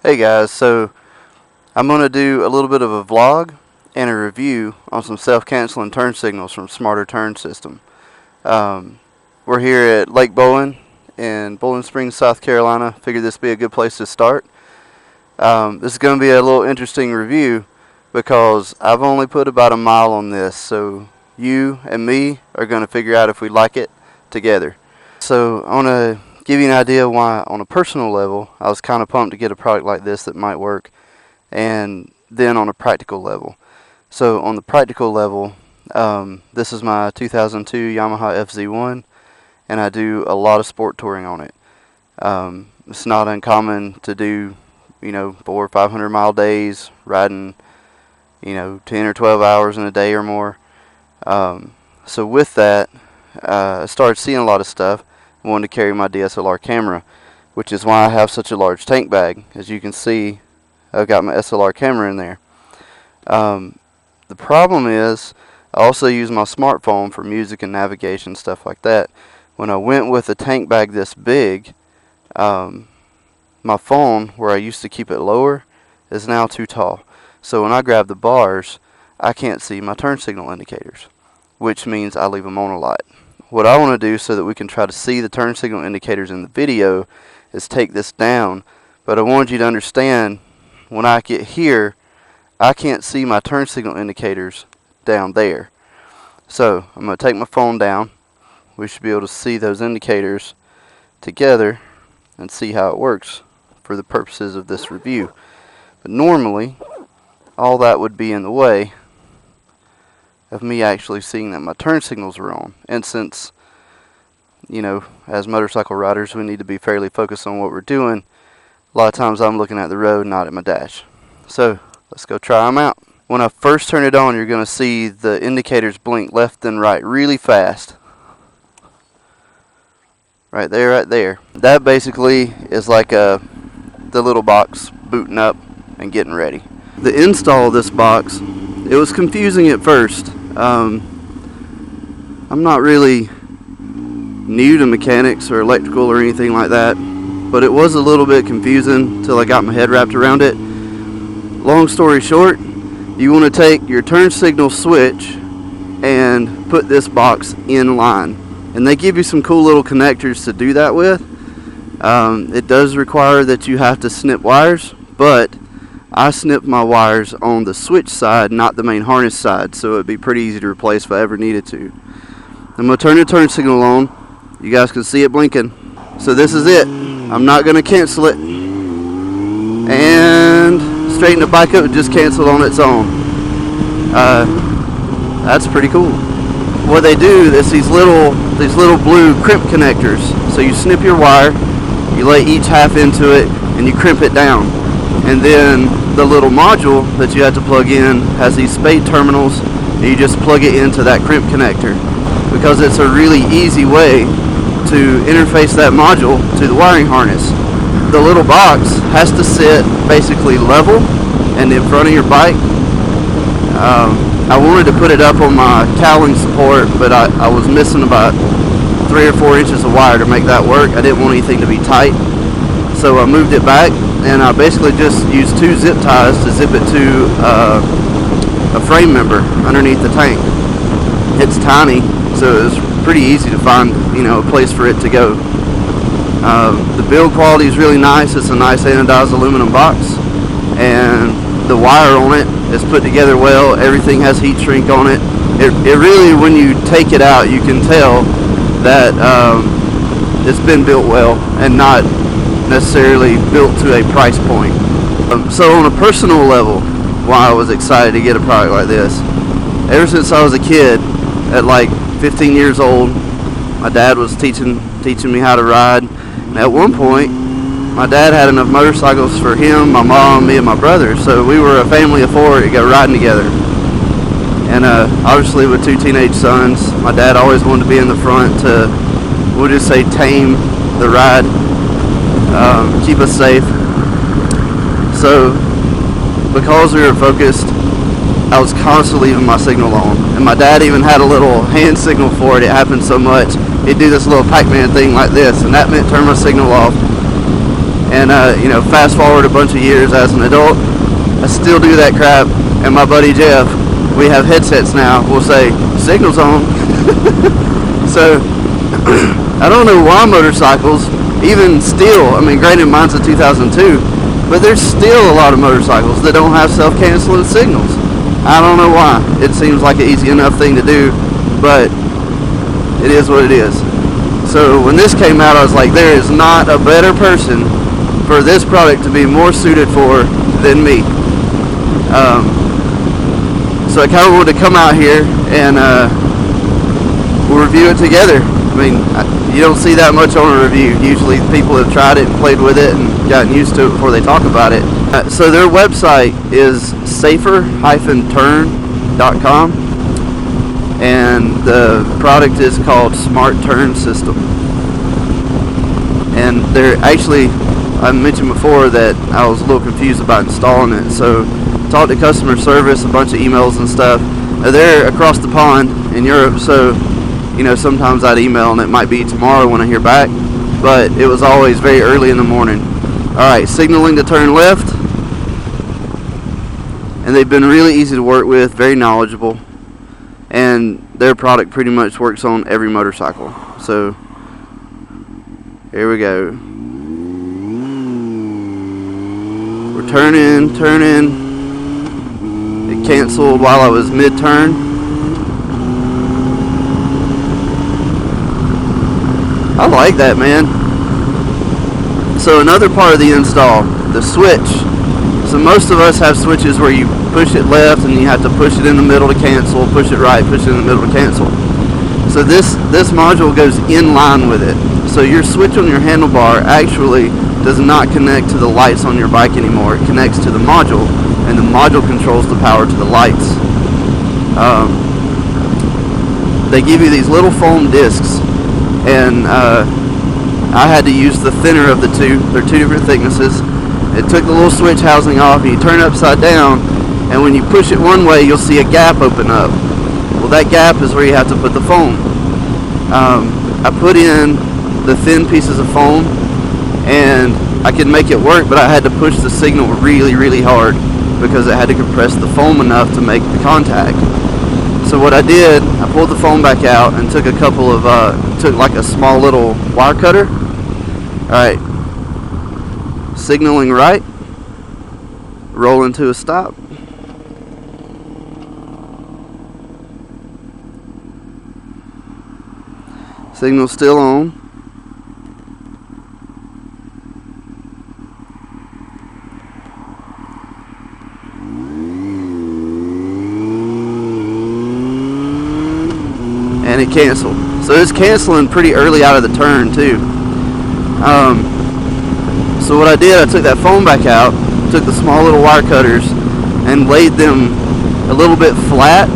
Hey guys, so I'm going to do a little bit of a vlog and a review on some self-canceling turn signals from Smarter Turn System. We're here at Lake Bowling in Bowling Springs, South Carolina. Figured this would be a good place to start. This is going to be a little interesting review because I've only put about a mile on this, so you and me are going to figure out if we like it together. So I want to give you an idea why on a personal level I was kind of pumped to get a product like this that might work, and then on a practical level. So on the practical level, this is my 2002 Yamaha FZ1 and I do a lot of sport touring on it. It's not uncommon to do 400 or 500 mile days, riding 10 or 12 hours in a day or more. So with that, I started seeing a lot of stuff. I wanted to carry my DSLR camera, which is why I have such a large tank bag. As you can see, I've got my SLR camera in there. The problem is I also use my smartphone for music and navigation, stuff like that. When I went with a tank bag this big, my phone, where I used to keep it lower, is now too tall. So when I grab the bars, I can't see my turn signal indicators, which means I leave them on a lot. What I want to do so that we can try to see the turn signal indicators in the video is take this down, but I wanted you to understand when I get here, I can't see my turn signal indicators down there. So I'm going to take my phone down. We should be able to see those indicators together and see how it works for the purposes of this review. But normally, all that would be in the way of me actually seeing that my turn signals are on. And since, as motorcycle riders, we need to be fairly focused on what we're doing, a lot of times I'm looking at the road, not at my dash. So let's go try them out. When I first turn it on, you're going to see the indicators blink left and right really fast. Right there, right there. That basically is like the little box booting up and getting ready. The install of this box, it was confusing at first. I'm not really new to mechanics or electrical or anything like that, but it was a little bit confusing until I got my head wrapped around it. Long story short, you want to take your turn signal switch and put this box in line, and they give you some cool little connectors to do that with. It does require that you have to snip wires, but I snipped my wires on the switch side, not the main harness side, so it'd be pretty easy to replace if I ever needed to. I'm going to turn the turn signal on. You guys can see it blinking. So this is it. I'm not going to cancel it. And straighten the bike up and just cancel on its own. That's pretty cool. What they do is these little blue crimp connectors. So you snip your wire, you lay each half into it, and you crimp it down. And then the little module that you have to plug in has these spade terminals, and you just plug it into that crimp connector, because it's a really easy way to interface that module to the wiring harness. The little box has to sit basically level and in front of your bike. I wanted to put it up on my cowling support, but I was missing about 3 or 4 inches of wire to make that work. I didn't want anything to be tight, so I moved it back, and I basically just used 2 zip ties to zip it to a frame member underneath the tank. It's tiny, so it's pretty easy to find a place for it to go. The build quality is really nice. It's a nice anodized aluminum box, and the wire on it is put together well. Everything has heat shrink on it. It really, when you take it out, you can tell that it's been built well and not necessarily built to a price point. So on a personal level, why I was excited to get a product like this, ever since I was a kid, at like 15 years old, my dad was teaching me how to ride. And at one point, my dad had enough motorcycles for him, my mom, me, and my brother. So we were a family of 4 that go riding together. And obviously with 2 teenage sons, my dad always wanted to be in the front to, we'll just say, tame the ride, keep us safe. So because we were focused, I was constantly leaving my signal on. And my dad even had a little hand signal for it. It happened so much. He'd do this little Pac-Man thing like this, and that meant turn my signal off. And fast forward a bunch of years as an adult, I still do that crap. And my buddy Jeff, we have headsets now. We'll say signals on. So I don't know why motorcycles, even still, I mean, granted mine's a 2002, but there's still a lot of motorcycles that don't have self-canceling signals. I don't know why. It seems like an easy enough thing to do, but it is what it is. So when this came out, I was like, there is not a better person for this product to be more suited for than me. So I kind of wanted to come out here and we'll review it together. I mean, you don't see that much on a review. Usually people have tried it and played with it and gotten used to it before they talk about it. So their website is safer-turn.com, and the product is called Smart Turn System. And they're actually, I mentioned before that I was a little confused about installing it, so talked to customer service, a bunch of emails and stuff. They're across the pond in Europe, so sometimes I'd email and it might be tomorrow when I hear back, but it was always very early in the morning. Alright, signaling to turn left, and they've been really easy to work with, very knowledgeable, and their product pretty much works on every motorcycle. So here we go. We're turning. It canceled while I was mid-turn. I like that, man. So another part of the install, the switch. So most of us have switches where you push it left and you have to push it in the middle to cancel, push it right, push it in the middle to cancel. So this module goes in line with it. So your switch on your handlebar actually does not connect to the lights on your bike anymore. It connects to the module, and the module controls the power to the lights. They give you these little foam discs, and I had to use the thinner of the two. They're two different thicknesses. It took the little switch housing off, and you turn it upside down, and when you push it one way, you'll see a gap open up. Well, that gap is where you have to put the foam. I put in the thin pieces of foam, and I could make it work, but I had to push the signal really, really hard because it had to compress the foam enough to make the contact. So what I did, I pulled the foam back out and took a couple of, took like a small little wire cutter. Alright, signaling right, rolling to a stop. Signal still on. And it canceled. So it's canceling pretty early out of the turn too. So what I did, I took that foam back out, took the small little wire cutters and laid them a little bit flat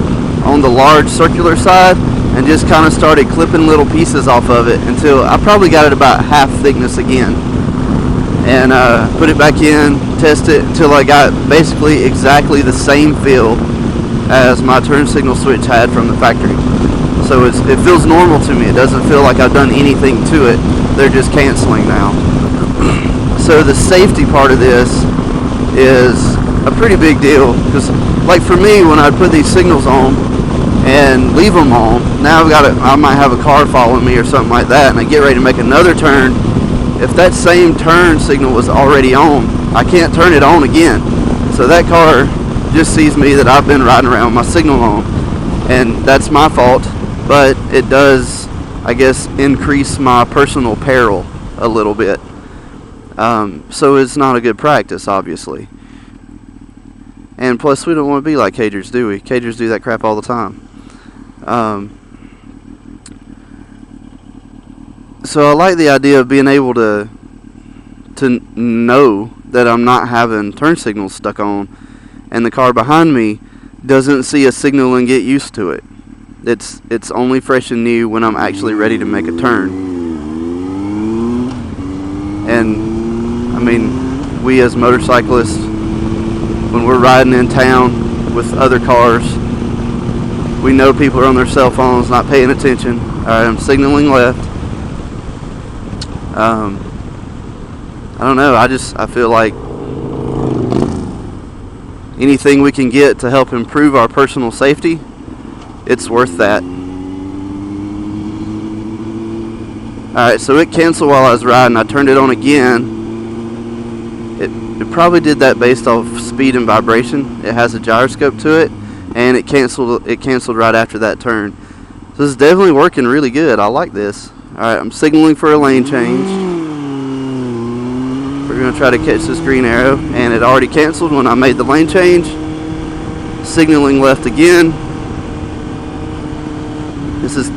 on the large circular side and just kind of started clipping little pieces off of it until I probably got it about half thickness again. And put it back in, test it until I got basically exactly the same feel as my turn signal switch had from the factory. So it feels normal to me. It doesn't feel like I've done anything to it. They're just canceling now. So the safety part of this is a pretty big deal, because like for me, when I put these signals on and leave them on, now I might have a car following me or something like that, and I get ready to make another turn. If that same turn signal was already on, I can't turn it on again. So that car just sees me that I've been riding around with my signal on, and that's my fault. But it does, I guess, increase my personal peril a little bit. So it's not a good practice, obviously. And plus, we don't want to be like cagers, do we? Cagers do that crap all the time. So I like the idea of being able to know that I'm not having turn signals stuck on, and the car behind me doesn't see a signal and get used to it. It's only fresh and new when I'm actually ready to make a turn. And I mean, we as motorcyclists, when we're riding in town with other cars, we know people are on their cell phones, not paying attention. Alright, I'm signaling left. don't know. I feel like anything we can get to help improve our personal safety, it's worth that. Alright, so it canceled while I was riding. I turned it on again. It probably did that based off speed and vibration. It has a gyroscope to it, and it canceled right after that turn. So this is definitely working really good. I like this. Alright, I'm signaling for a lane change. We're going to try to catch this green arrow, and it already canceled when I made the lane change. Signaling left again. This is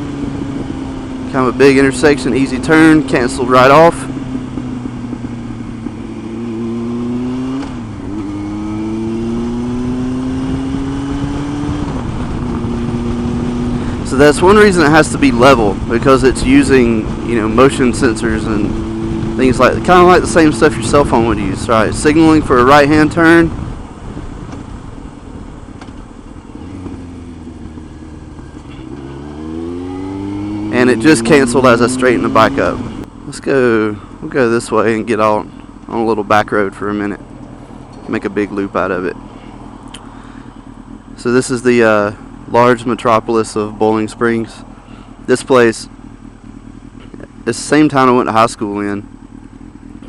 kind of a big intersection, easy turn, canceled right off. So that's one reason it has to be level, because it's using, motion sensors and things like, kind of like the same stuff your cell phone would use. Right, signaling for a right-hand turn. And it just canceled as I straightened the bike up. We'll go this way and get out on a little back road for a minute. Make a big loop out of it. So this is the large metropolis of Bowling Springs. This place, it's the same town I went to high school in.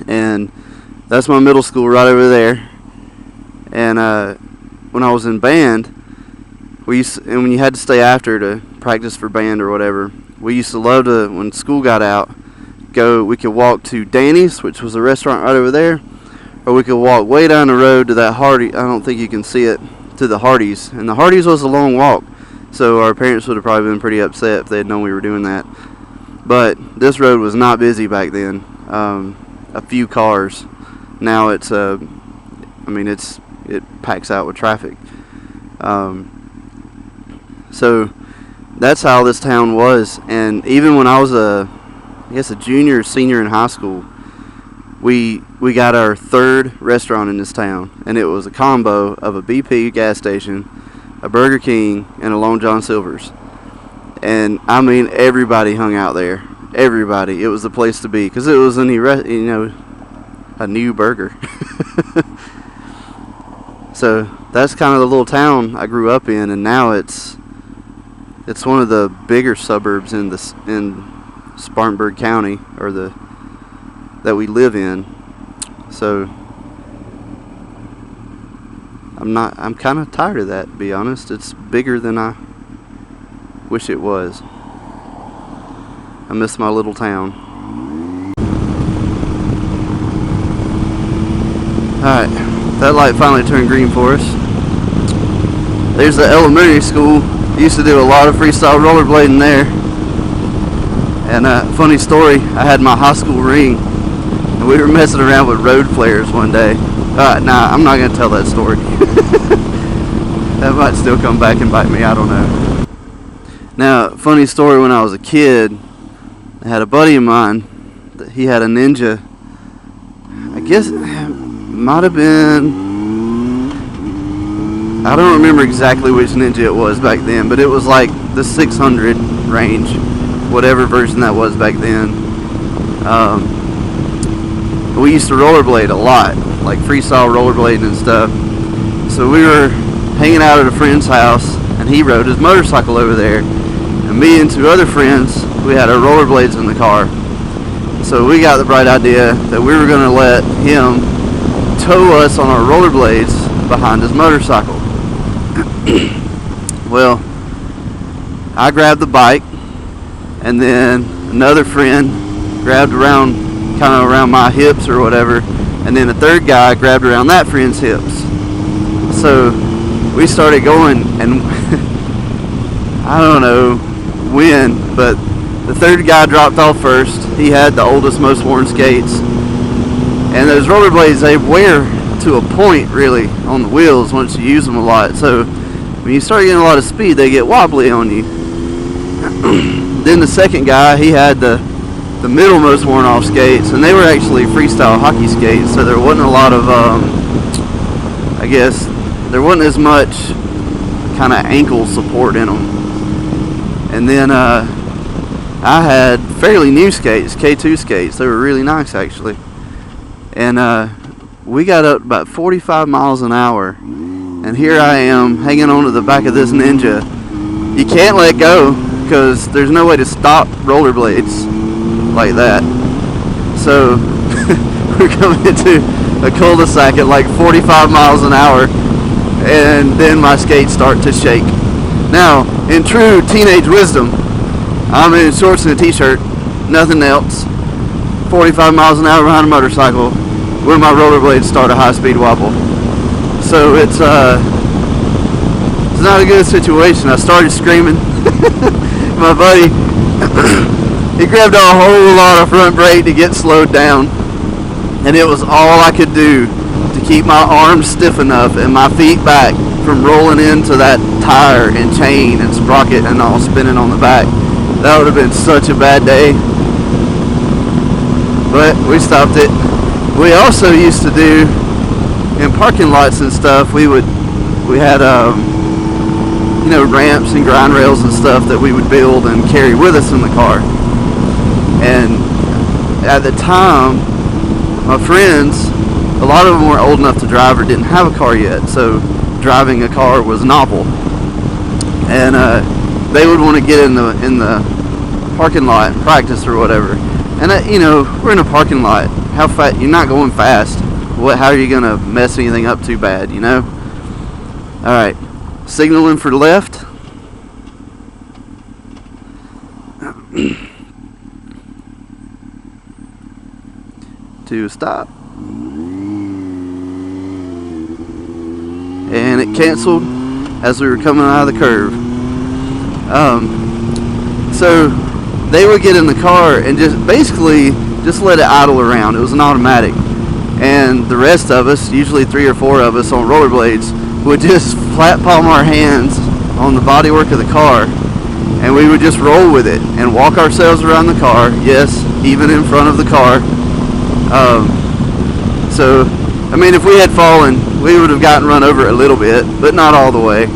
And that's my middle school right over there. And when I was in band, and when you had to stay after to practice for band or whatever, we used to love to, when school got out, we could walk to Danny's, which was a restaurant right over there, or we could walk way down the road to that Hardy. I don't think you can see it, to the Hardee's. And the Hardee's was a long walk, so our parents would have probably been pretty upset if they had known we were doing that. But this road was not busy back then. A few cars. Now it packs out with traffic. So that's how this town was. And even when I was a junior or senior in high school, we got our third restaurant in this town, and it was a combo of a BP gas station, a Burger King, and a Long John Silver's. And I mean, everybody hung out there. Everybody. It was the place to be, because it was a new burger. So that's kind of the little town I grew up in, and now it's one of the bigger suburbs in Spartanburg County, or that we live in. So I'm kind of tired of that, to be honest. It's bigger than I wish it was. I miss my little town. Alright, that light finally turned green for us. There's the elementary school. Used to do a lot of freestyle rollerblading there. And funny story, I had my high school ring, and we were messing around with road flares one day. Nah, I'm not going to tell that story. That might still come back and bite me, I don't know. Now, funny story, when I was a kid, I had a buddy of mine, he had a Ninja. I guess it might have been, I don't remember exactly which Ninja it was back then, but it was like the 600 range, whatever version that was back then. We used to rollerblade a lot, like freestyle rollerblading and stuff. So we were hanging out at a friend's house, and he rode his motorcycle over there. And me and two other friends, we had our rollerblades in the car. So we got the bright idea that we were going to let him tow us on our rollerblades behind his motorcycle. Well, I grabbed the bike, and then another friend grabbed kind of around my hips or whatever, and then a third guy grabbed around that friend's hips. So we started going, and I don't know when, but the third guy dropped off first. He had the oldest, most worn skates, and those rollerblades, they wear to a point really on the wheels once you use them a lot. So when you start getting a lot of speed, they get wobbly on you. Then the second guy, he had the middlemost worn off skates, and they were actually freestyle hockey skates, so there wasn't a lot of I guess there wasn't as much kind of ankle support in them. And then I had fairly new skates, K2 skates. They were really nice, actually. And we got up about 45 miles an hour, and here I am hanging onto the back of this Ninja. You can't let go because there's no way to stop rollerblades like that. So we're coming into a cul-de-sac at like 45 miles an hour, and then my skates start to shake. Now, in true teenage wisdom, I'm in shorts and a t-shirt, nothing else, 45 miles an hour behind a motorcycle, when my rollerblades start a high-speed wobble. So it's not a good situation. I started screaming. My buddy, he grabbed a whole lot of front brake to get slowed down, and it was all I could do to keep my arms stiff enough and my feet back from rolling into that tire and chain and sprocket and all spinning on the back. That would have been such a bad day, but we stopped it. We also used to do in parking lots and stuff, we had ramps and grind rails and stuff that we would build and carry with us in the car. And at the time, my friends, a lot of them weren't old enough to drive or didn't have a car yet, so driving a car was novel. And they would want to get in the parking lot and practice or whatever. And we're in a parking lot. How fast? You're not going fast. How are you gonna mess anything up too bad? All right, signaling for left. To stop. And it canceled as we were coming out of the curve. So they would get in the car and just let it idle around. It was an automatic. And the rest of us, usually 3 or 4 of us on rollerblades, would just flat palm our hands on the bodywork of the car, and we would just roll with it and walk ourselves around the car, yes, even in front of the car. So, if we had fallen, we would have gotten run over a little bit, but not all the way.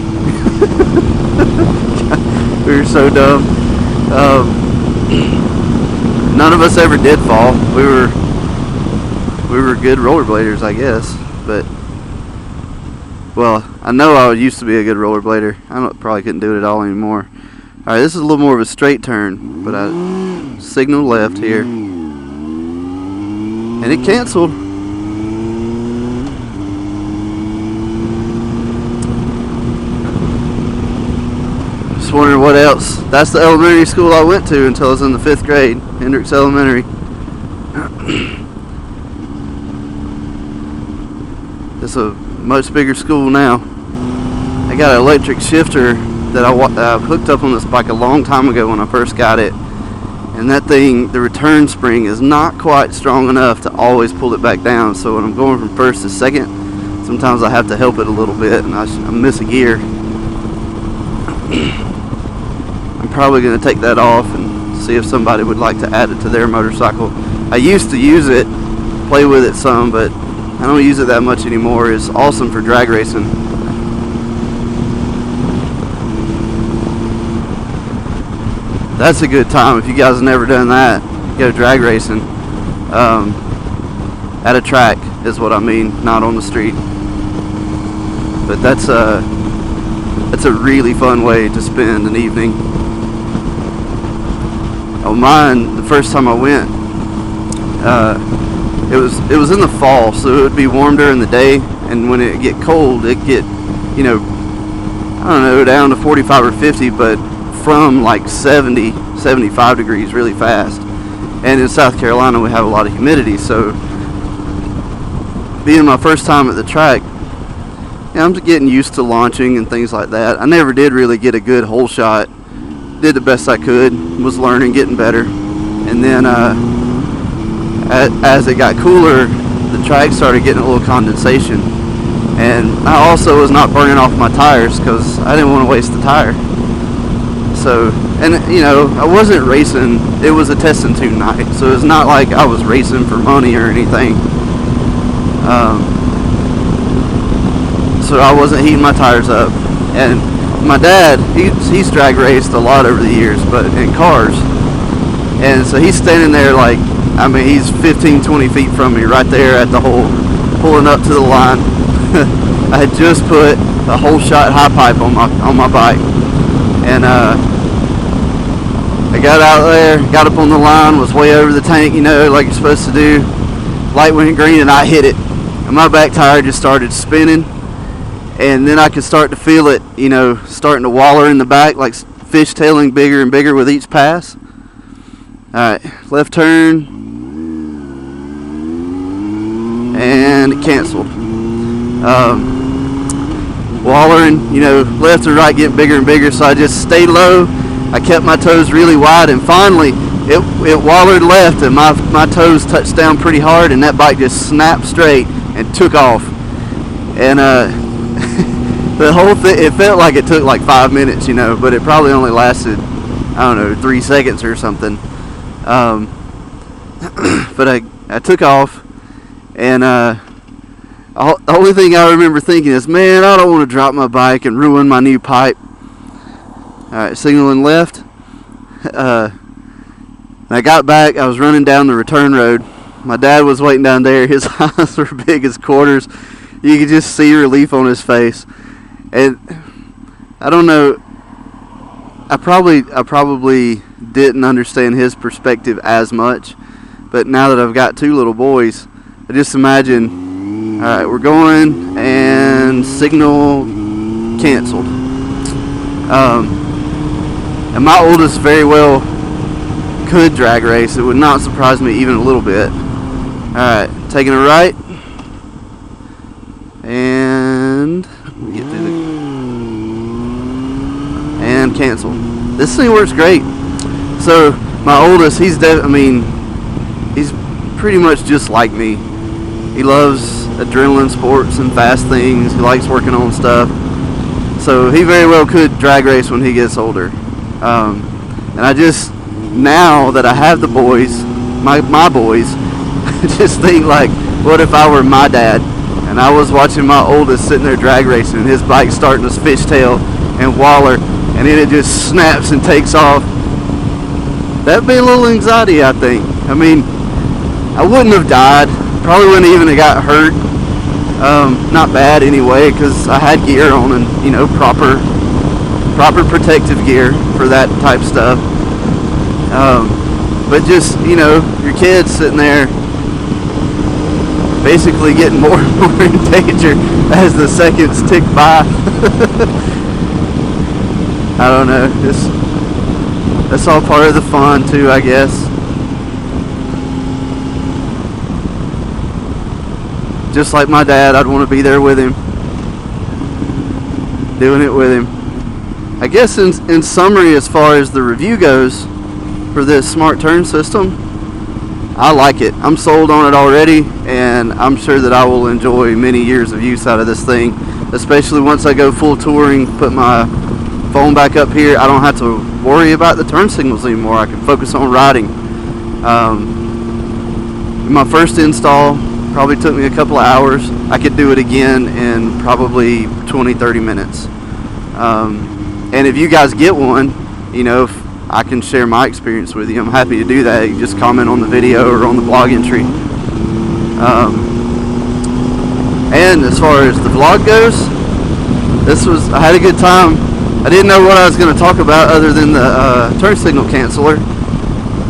We were so dumb. None of us ever did fall. We were good rollerbladers, I guess. But, well, I know I used to be a good rollerblader. Probably couldn't do it at all anymore. Alright, this is a little more of a straight turn, but I signal left here. And it canceled. Just wondering what else. That's the elementary school I went to until I was in the 5th grade. Hendricks Elementary. It's a much bigger school now. I got an electric shifter that I hooked up on this bike a long time ago when I first got it. And that thing, the return spring is not quite strong enough to always pull it back down. So when I'm going from first to second, sometimes I have to help it a little bit and I miss a gear. I'm probably going to take that off and see if somebody would like to add it to their motorcycle. I used to use it, play with it some, but I don't use it that much anymore. It's awesome for drag racing. That's a good time if you guys have never done that. Go drag racing at a track is what I mean, not on the street. But that's a really fun way to spend an evening. Oh, mine, the first time I went, it was in the fall, so it would be warm during the day, and when it get cold, it get, down to 45 or 50, but from like 70, 75 degrees really fast. And in South Carolina, we have a lot of humidity, so being my first time at the track, I'm just getting used to launching and things like that. I never did really get a good hole shot. Did the best I could, was learning, getting better. And then as it got cooler, the track started getting a little condensation. And I also was not burning off my tires because I didn't want to waste the tire. So, and I wasn't racing, it was a test and tune night. So it's not like I was racing for money or anything. So I wasn't heating my tires up. And my dad, he's drag raced a lot over the years, but in cars. And so he's standing there like I mean, he's 15, 20 feet from me right there at the hole, pulling up to the line. I had just put a whole shot high pipe on my bike, and I got out there, got up on the line, was way over the tank, you know, like you're supposed to do. Light went green and I hit it, and my back tire just started spinning, and then I could start to feel it, you know, starting to waller in the back, like fishtailing bigger and bigger with each pass. Alright, left turn, and it canceled. Wallering, you know, left and right getting bigger and bigger, so I just stayed low. I kept my toes really wide, and finally it wallered left, and my toes touched down pretty hard, and that bike just snapped straight and took off. And the whole thing, it felt like it took like 5 minutes, you know, but it probably only lasted, I don't know, 3 seconds or something. But I took off, and the only thing I remember thinking is, man, I don't want to drop my bike and ruin my new pipe. Alright, signaling left. I got back, I was running down the return road. My dad was waiting down there. His eyes were big as quarters. You could just see relief on his face. And I don't know, I probably didn't understand his perspective as much, but now that I've got 2 little boys, I just imagine, alright, we're going, and signal canceled. And my oldest very well could drag race. It would not surprise me even a little bit. Alright, taking a right, and get through the, and cancel. This thing works great. So my oldest, he's pretty much just like me. He loves adrenaline sports and fast things. He likes working on stuff. So he very well could drag race when he gets older. And I just, now that I have the boys, my boys, I just think, like, what if I were my dad and I was watching my oldest sitting there drag racing and his bike starting to fishtail and waller, and then it just snaps and takes off. That'd be a little anxiety, I think. I mean, I wouldn't have died. Probably wouldn't even have got hurt. Not bad anyway, because I had gear on, and, you know, proper protective gear for that type stuff. But just, you know, your kids sitting there basically getting more and more in danger as the seconds tick by. I don't know. That's all part of the fun too, I guess. Just like my dad, I'd want to be there with him, doing it with him. I guess in summary, as far as the review goes for this smart turn system, I like it. I'm sold on it already, and I'm sure that I will enjoy many years of use out of this thing, especially once I go full touring, put my phone back up here. I don't have to worry about the turn signals anymore. I can focus on riding. My first install probably took me a couple of hours. I could do it again in probably 20-30 minutes. And if you guys get one, you know, if I can share my experience with you, I'm happy to do that. You just comment on the video or on the blog entry. And as far as the vlog goes, I had a good time. I didn't know what I was going to talk about other than the turn signal canceller,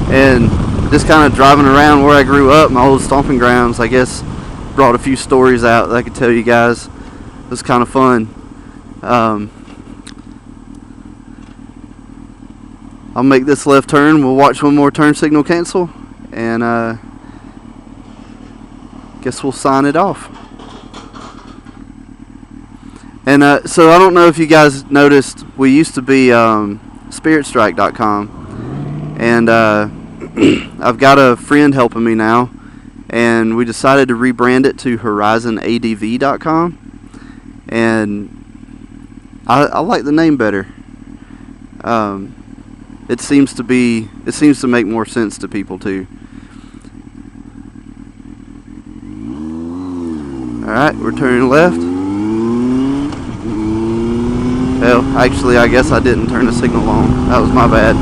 and just kind of driving around where I grew up, my old stomping grounds. I guess brought a few stories out that I could tell you guys. It was kind of fun. I'll make this left turn. We'll watch one more turn signal cancel, and guess we'll sign it off. And so I don't know if you guys noticed, we used to be spiritstrike.com, and I've got a friend helping me now, and we decided to rebrand it to horizonadv.com, and I like the name better. It seems to make more sense to people too. Alright, we're turning left. Well, actually, I guess I didn't turn the signal on. That was my bad.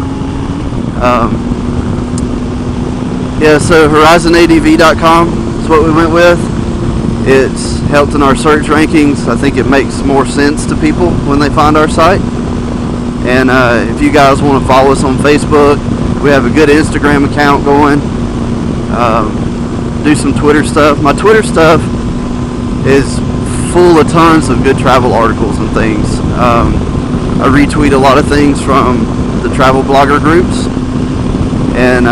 Yeah, so HorizonADV.com is what we went with. It's helped in our search rankings. I think it makes more sense to people when they find our site. And if you guys want to follow us on Facebook, we have a good Instagram account going. Do some Twitter stuff. My Twitter stuff is full of tons of good travel articles and things. I retweet a lot of things from the travel blogger groups, and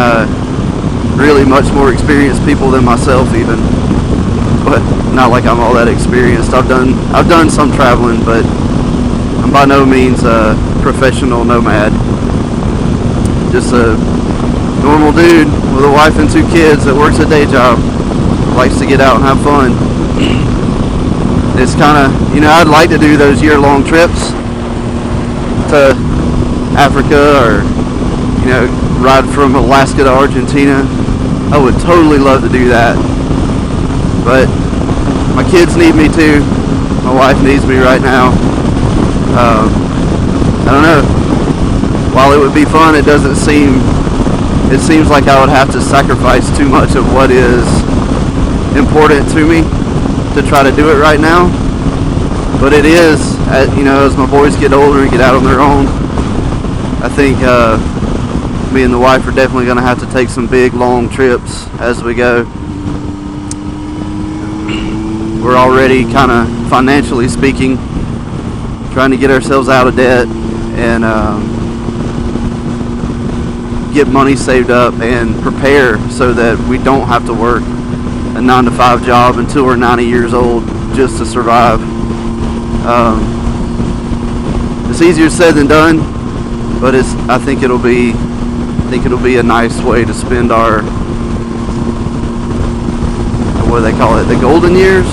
really much more experienced people than myself even. But not like I'm all that experienced. I've done some traveling, but I'm by no means a professional nomad. Just a normal dude with a wife and 2 kids that works a day job, likes to get out and have fun. It's kind of, I'd like to do those year-long trips to Africa, or ride from Alaska to Argentina. I would totally love to do that, but my kids need me too. My wife needs me right now. I don't know. While it would be fun, it seems like I would have to sacrifice too much of what is important to me to try to do it right now. But it is, as my boys get older and get out on their own, I think me and the wife are definitely going to have to take some big, long trips as we go. We're already kind of, financially speaking, trying to get ourselves out of debt and get money saved up and prepare so that we don't have to work a 9-to-5 job until we're 90 years old just to survive. It's easier said than done, but I think it'll be a nice way to spend our, what do they call it, the golden years.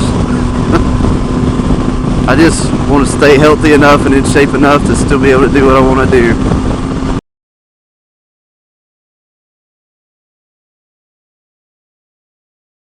I just want to stay healthy enough and in shape enough to still be able to do what I want to do.